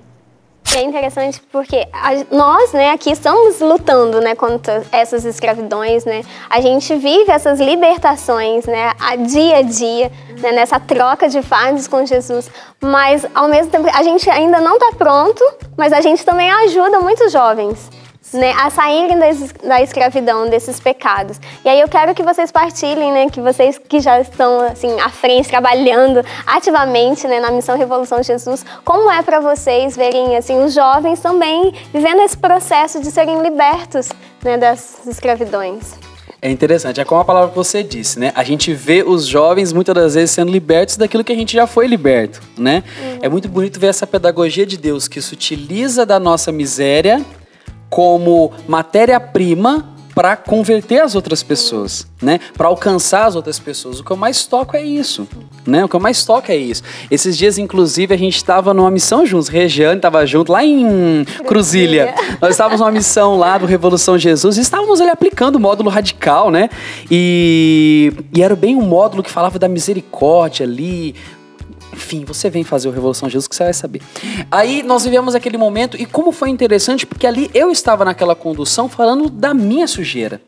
É interessante porque nós, né, aqui estamos lutando, né, contra essas escravidões, né? A gente vive essas libertações, né, dia a dia, né, nessa troca de fardos com Jesus. Mas, ao mesmo tempo, a gente ainda não está pronto, mas a gente também ajuda muitos jovens, né, a saírem da escravidão, desses pecados. E aí eu quero que vocês partilhem, né, que vocês que já estão assim à frente, trabalhando ativamente, né, na missão Revolução Jesus, como é para vocês verem assim os jovens também vivendo esse processo de serem libertos, né, das escravidões. É interessante, é como a palavra que você disse, né? A gente vê os jovens muitas das vezes sendo libertos daquilo que a gente já foi liberto, né? É muito bonito ver essa pedagogia de Deus que se utiliza da nossa miséria como matéria-prima para converter as outras pessoas, né? Para alcançar as outras pessoas. O que eu mais toco é isso, né? O que eu mais toco é isso. Esses dias, inclusive, a gente estava numa missão juntos. Regiane estava junto lá em Cruzília. Nós estávamos numa missão lá do Revolução Jesus e estávamos ali aplicando o módulo radical, né? E era bem um módulo que falava da misericórdia ali. Enfim, você vem fazer o Revolução Jesus que você vai saber. Aí nós vivemos aquele momento e como foi interessante, porque ali eu estava naquela condução falando da minha sujeira.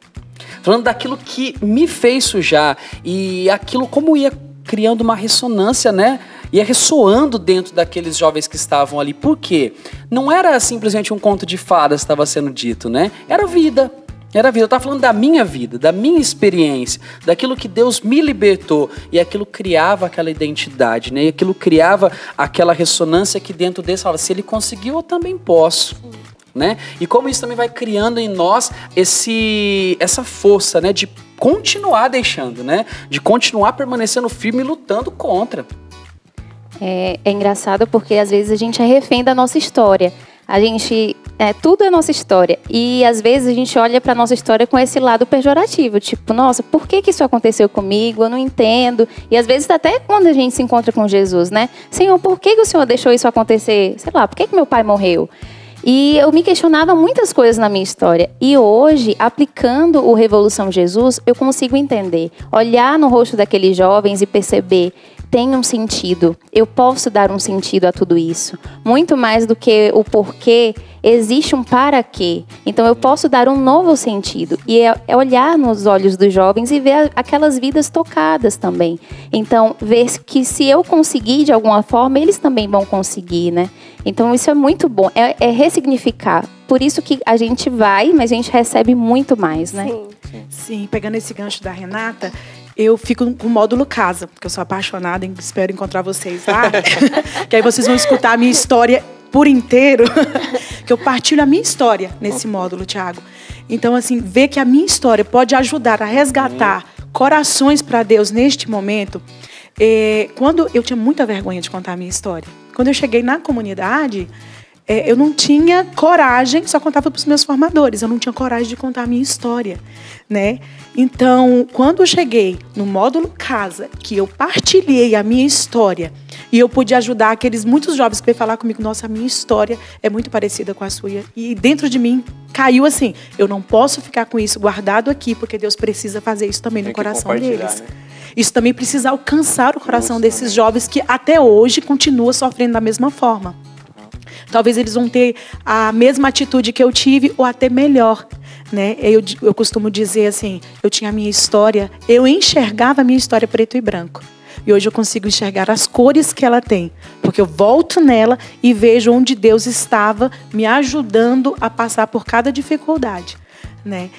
Falando daquilo que me fez sujar e aquilo como ia criando uma ressonância, né? Ia ressoando dentro daqueles jovens que estavam ali. Por quê? Não era simplesmente um conto de fadas que estava sendo dito, né? Era vida. Era a vida, eu estava falando da minha vida, da minha experiência, daquilo que Deus me libertou. E aquilo criava aquela identidade, né? E aquilo criava aquela ressonância que dentro dele falava, se ele conseguiu, eu também posso. Né? E como isso também vai criando em nós essa força, né? De continuar deixando, né? De continuar permanecendo firme e lutando contra. É engraçado porque às vezes a gente é refém da nossa história. Tudo é nossa história. E às vezes a gente olha para nossa história com esse lado pejorativo. Tipo, nossa, por que isso aconteceu comigo? Eu não entendo. E às vezes até quando a gente se encontra com Jesus, né? Senhor, por que o Senhor deixou isso acontecer? Sei lá, por que meu pai morreu? E eu me questionava muitas coisas na minha história. E hoje, aplicando o Revolução Jesus, eu consigo entender. Olhar no rosto daqueles jovens e perceber, tem um sentido. Eu posso dar um sentido a tudo isso. Muito mais do que o porquê existe um para quê. Então eu posso dar um novo sentido. E é olhar nos olhos dos jovens e ver aquelas vidas tocadas também. Então, ver que se eu conseguir de alguma forma, eles também vão conseguir, né? Então isso é muito bom, é ressignificar. Por isso que a gente vai, mas a gente recebe muito mais, né? Sim, pegando esse gancho da Renata, eu fico com o módulo casa, porque eu sou apaixonada e espero encontrar vocês lá. Que aí vocês vão escutar a minha história por inteiro, que eu partilho a minha história nesse módulo, Thiago. Então, assim, ver que a minha história pode ajudar a resgatar corações para Deus neste momento. Quando eu tinha muita vergonha de contar a minha história. Quando eu cheguei na comunidade, eu não tinha coragem, só contava para os meus formadores, eu não tinha coragem de contar a minha história, né? Então, quando eu cheguei no módulo casa, que eu partilhei a minha história e eu pude ajudar aqueles muitos jovens que veio falar comigo, nossa, a minha história é muito parecida com a sua. E dentro de mim caiu assim, eu não posso ficar com isso guardado aqui, porque Deus precisa fazer isso também no coração deles. Né? Isso também precisa alcançar o coração desses jovens que até hoje continuam sofrendo da mesma forma. Talvez eles vão ter a mesma atitude que eu tive ou até melhor, né? Eu costumo dizer assim, eu tinha a minha história, eu enxergava a minha história preto e branco. E hoje eu consigo enxergar as cores que ela tem, porque eu volto nela e vejo onde Deus estava me ajudando a passar por cada dificuldade, né?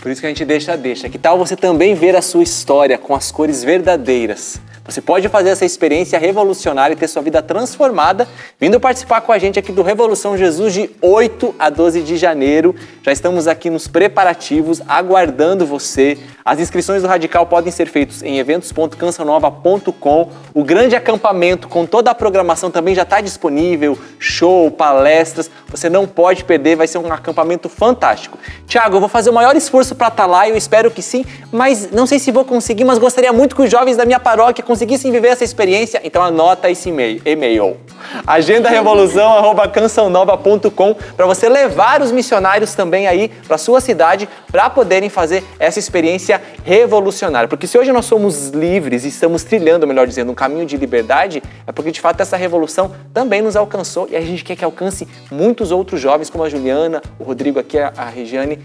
Por isso que a gente deixa. Que tal você também ver a sua história com as cores verdadeiras? Você pode fazer essa experiência revolucionária e ter sua vida transformada vindo participar com a gente aqui do Revolução Jesus de 8 a 12 de janeiro. Já estamos aqui nos preparativos, aguardando você. As inscrições do Radical podem ser feitas em eventos.cançãonova.com. O grande acampamento com toda a programação também já está disponível, show, palestras. Você não pode perder, vai ser um acampamento fantástico. Thiago, eu vou fazer o maior esforço para estar lá, eu espero que sim, mas não sei se vou conseguir, mas gostaria muito que os jovens da minha paróquia conseguissem viver essa experiência, então anota esse e-mail. agendarevolução@cançãonova.com para você levar os missionários também aí para sua cidade para poderem fazer essa experiência revolucionária. Porque se hoje nós somos livres e estamos trilhando, melhor dizendo, um caminho de liberdade, é porque de fato essa revolução também nos alcançou e a gente quer que alcance muitos outros jovens, como a Juliana, o Rodrigo aqui, a Regiane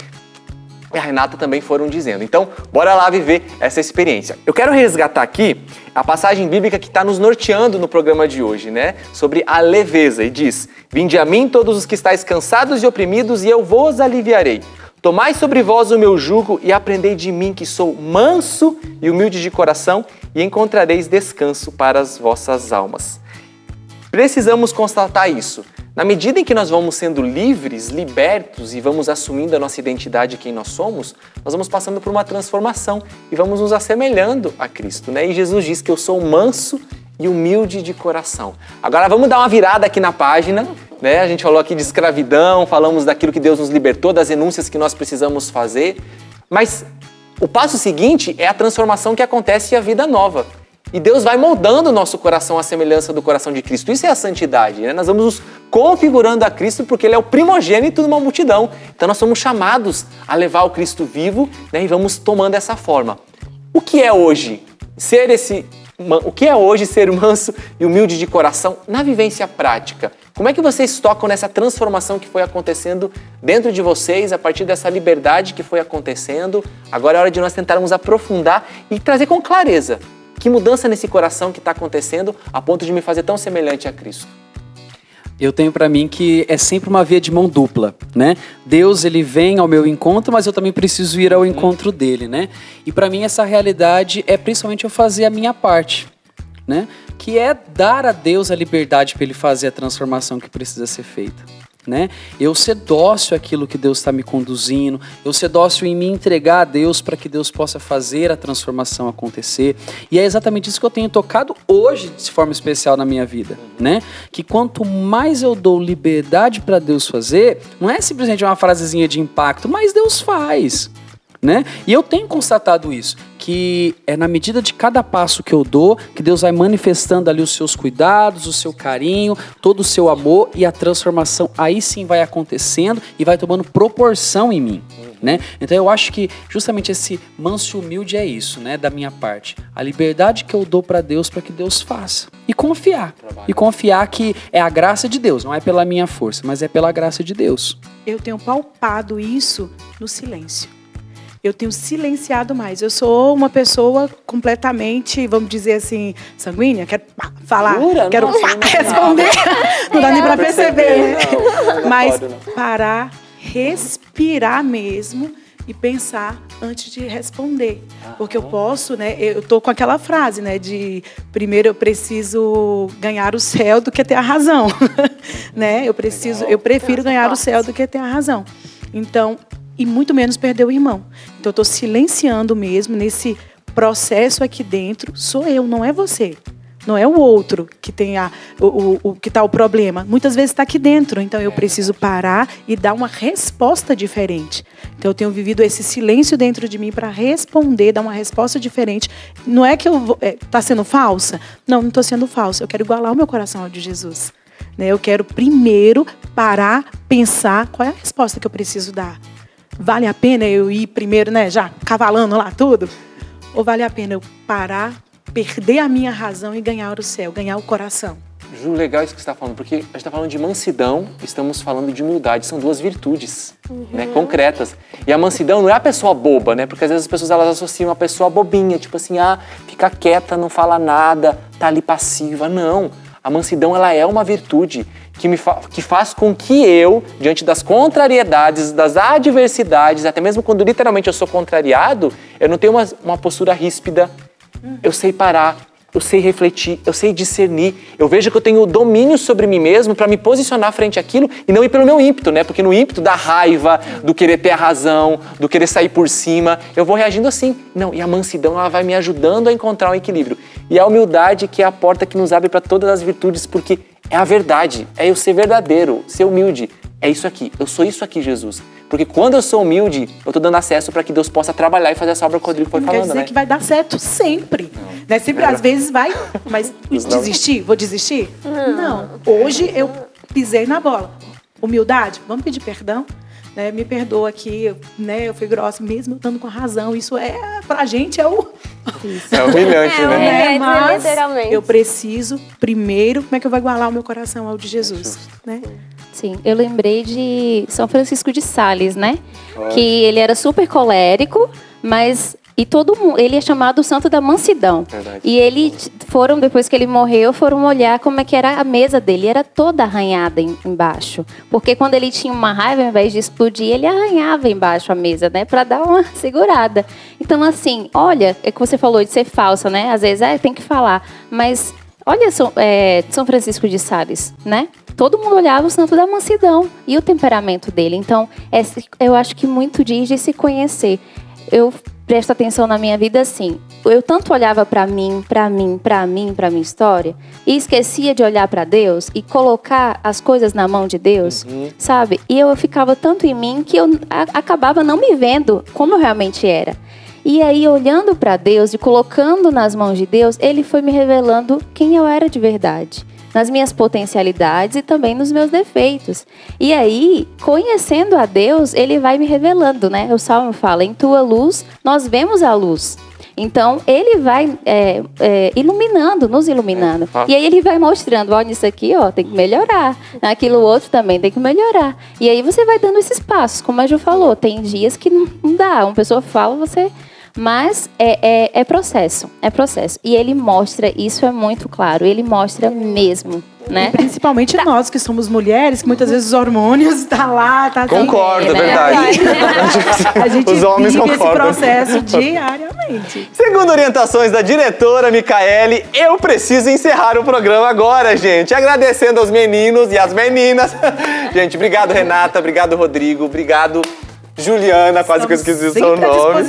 e a Renata também foram dizendo. Então, bora lá viver essa experiência. Eu quero resgatar aqui a passagem bíblica que está nos norteando no programa de hoje, né? Sobre a leveza. E diz, vinde a mim todos os que estáis cansados e oprimidos e eu vos aliviarei. Tomai sobre vós o meu jugo e aprendei de mim que sou manso e humilde de coração e encontrareis descanso para as vossas almas. Precisamos constatar isso. Na medida em que nós vamos sendo livres, libertos e vamos assumindo a nossa identidade, quem nós somos, nós vamos passando por uma transformação e vamos nos assemelhando a Cristo, né? E Jesus diz que eu sou manso e humilde de coração. Agora vamos dar uma virada aqui na página, né? A gente falou aqui de escravidão, falamos daquilo que Deus nos libertou, das renúncias que nós precisamos fazer, mas o passo seguinte é a transformação que acontece e a vida nova. E Deus vai moldando o nosso coração à semelhança do coração de Cristo. Isso é a santidade, né? Nós vamos nos configurando a Cristo porque Ele é o primogênito de uma multidão. Então nós somos chamados a levar o Cristo vivo, né? E vamos tomando essa forma. O que é hoje ser manso e humilde de coração na vivência prática? Como é que vocês tocam nessa transformação que foi acontecendo dentro de vocês, a partir dessa liberdade que foi acontecendo? Agora é hora de nós tentarmos aprofundar e trazer com clareza que mudança nesse coração que está acontecendo a ponto de me fazer tão semelhante a Cristo. Eu tenho para mim que é sempre uma via de mão dupla, né? Deus, ele vem ao meu encontro, mas eu também preciso ir ao encontro dele, né? E para mim essa realidade é principalmente eu fazer a minha parte, né? Que é dar a Deus a liberdade para ele fazer a transformação que precisa ser feita, né? Eu ser dócil àquilo que Deus está me conduzindo, eu ser dócil em me entregar a Deus para que Deus possa fazer a transformação acontecer. E é exatamente isso que eu tenho tocado hoje de forma especial na minha vida, né? Que quanto mais eu dou liberdade para Deus fazer, não é simplesmente uma frasezinha de impacto, mas Deus faz, né? E eu tenho constatado isso, que é na medida de cada passo que eu dou, que Deus vai manifestando ali os seus cuidados, o seu carinho, todo o seu amor, e a transformação aí sim vai acontecendo e vai tomando proporção em mim. né? Então eu acho que justamente esse manso e humilde é isso, né, da minha parte. A liberdade que eu dou para Deus para que Deus faça. E confiar. E confiar que é a graça de Deus, não é pela minha força, mas é pela graça de Deus. Eu tenho palpado isso no silêncio. Eu tenho silenciado mais. Eu sou uma pessoa completamente, vamos dizer assim, sanguínea. Quero falar, Jura? quero responder. Não dá nem para perceber, né? Mas parar, respirar mesmo e pensar antes de responder. Porque eu posso, né? Eu tô com aquela frase, né? De primeiro eu preciso ganhar o céu do que ter a razão, né? Eu prefiro ganhar o céu do que ter a razão. Então, e muito menos perder o irmão. Então eu tô silenciando mesmo nesse processo aqui dentro. Sou eu, não é você. Não é o outro que tem que tá o problema. Muitas vezes está aqui dentro. Então eu preciso parar e dar uma resposta diferente. Então eu tenho vivido esse silêncio dentro de mim para responder, dar uma resposta diferente. Não é que eu tá sendo falsa? Não estou sendo falsa. Eu quero igualar o meu coração ao de Jesus. Né? Eu quero primeiro parar, pensar qual é a resposta que eu preciso dar. Vale a pena eu ir primeiro, né, já cavalando lá tudo? Ou vale a pena eu parar, perder a minha razão e ganhar o céu, ganhar o coração? Ju, legal isso que você está falando, porque a gente está falando de mansidão, estamos falando de humildade, são duas virtudes, né, concretas. E a mansidão não é a pessoa boba, né, porque às vezes as pessoas elas associam a pessoa bobinha, tipo assim, fica quieta, não fala nada, tá ali passiva. Não, a mansidão ela é uma virtude que faz com que eu, diante das contrariedades, das adversidades, até mesmo quando literalmente eu sou contrariado, eu não tenho uma postura ríspida, eu sei parar, eu sei refletir, eu sei discernir, eu vejo que eu tenho domínio sobre mim mesmo para me posicionar frente àquilo e não ir pelo meu ímpeto, né? Porque no ímpeto da raiva, do querer ter a razão, do querer sair por cima, eu vou reagindo assim. Não, e a mansidão ela vai me ajudando a encontrar um equilíbrio. E a humildade que é a porta que nos abre para todas as virtudes, porque é a verdade, é eu ser verdadeiro, ser humilde. É isso aqui, eu sou isso aqui, Jesus. Porque quando eu sou humilde, eu estou dando acesso para que Deus possa trabalhar e fazer essa obra que o Rodrigo foi falando, né? Quer dizer que vai dar certo sempre. Né? Sempre, às vezes, vai, mas desistir? Vou desistir? Não. Hoje eu pisei na bola. Humildade, vamos pedir perdão? Né? Me perdoa aqui, né? Eu fui grossa, mesmo eu estando com a razão. Isso pra gente é o... É humilhante, né? Mas eu preciso, primeiro, como é que eu vou igualar o meu coração ao de Jesus? Né? Sim, eu lembrei de São Francisco de Sales, né? Que ele era super colérico, mas e todo mundo, ele é chamado o Santo da Mansidão. Verdade. E depois que ele morreu, foram olhar como é que era a mesa dele, era toda arranhada embaixo. Porque quando ele tinha uma raiva, ao invés de explodir, ele arranhava embaixo a mesa, né? Para dar uma segurada. Então, assim, olha, é que você falou de ser falsa, né? Às vezes, tem que falar, mas olha São Francisco de Sales, né? Todo mundo olhava o Santo da Mansidão e o temperamento dele. Então, eu acho que muito diz de se conhecer. Eu presto atenção na minha vida assim. Eu tanto olhava para mim, para minha história, e esquecia de olhar para Deus e colocar as coisas na mão de Deus, sabe? E eu ficava tanto em mim que eu acabava não me vendo como eu realmente era. E aí, olhando para Deus e colocando nas mãos de Deus, Ele foi me revelando quem eu era de verdade. Nas minhas potencialidades e também nos meus defeitos. E aí, conhecendo a Deus, Ele vai me revelando, né? O Salmo fala, em tua luz, nós vemos a luz. Então, Ele vai nos iluminando. E aí, Ele vai mostrando, ó, nisso aqui, ó, tem que melhorar. Naquilo outro também tem que melhorar. E aí, você vai dando esses passos. Como a Ju falou, tem dias que não dá. Uma pessoa fala, você... Mas é processo. E ele mostra, isso é muito claro, ele mostra mesmo, né? E principalmente nós que somos mulheres, que muitas vezes os hormônios tá lá, tá assim. Concordo, né? Verdade. A gente os homens vive concordam. esse processo diariamente. Segundo orientações da diretora Micaele, eu preciso encerrar o programa agora, gente. Agradecendo aos meninos e às meninas. Gente, obrigado, Renata, obrigado, Rodrigo, obrigado, Juliana, quase que eu esqueci o seu nome.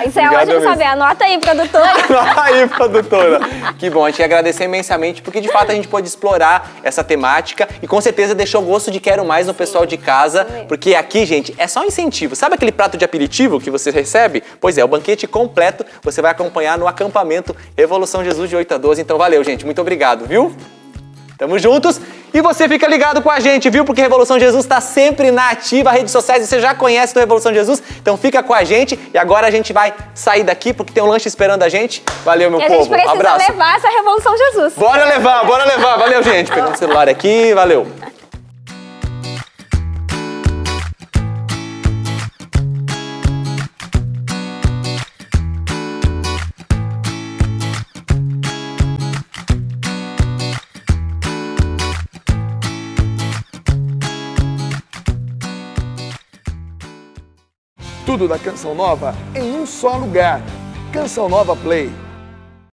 Isso é ótimo saber. Anota aí, produtora. Anota aí, produtora. Que bom, a gente quer agradecer imensamente, porque de fato a gente pôde explorar essa temática e com certeza deixou gosto de quero mais no pessoal de casa, porque aqui, gente, é só incentivo. Sabe aquele prato de aperitivo que você recebe? Pois é, o banquete completo você vai acompanhar no acampamento Revolução Jesus de 8 a 12. Então valeu, gente. Muito obrigado, viu? Tamo juntos. E você fica ligado com a gente, viu? Porque Revolução Jesus está sempre na ativa, redes sociais, e você já conhece do Revolução Jesus, então fica com a gente. E agora a gente vai sair daqui porque tem um lanche esperando a gente. Valeu, meu povo. A gente precisa Abraço. levar essa Revolução Jesus. Bora levar, bora levar. Valeu, gente. Pegando o celular aqui, valeu. Tudo da Canção Nova em um só lugar. Canção Nova Play.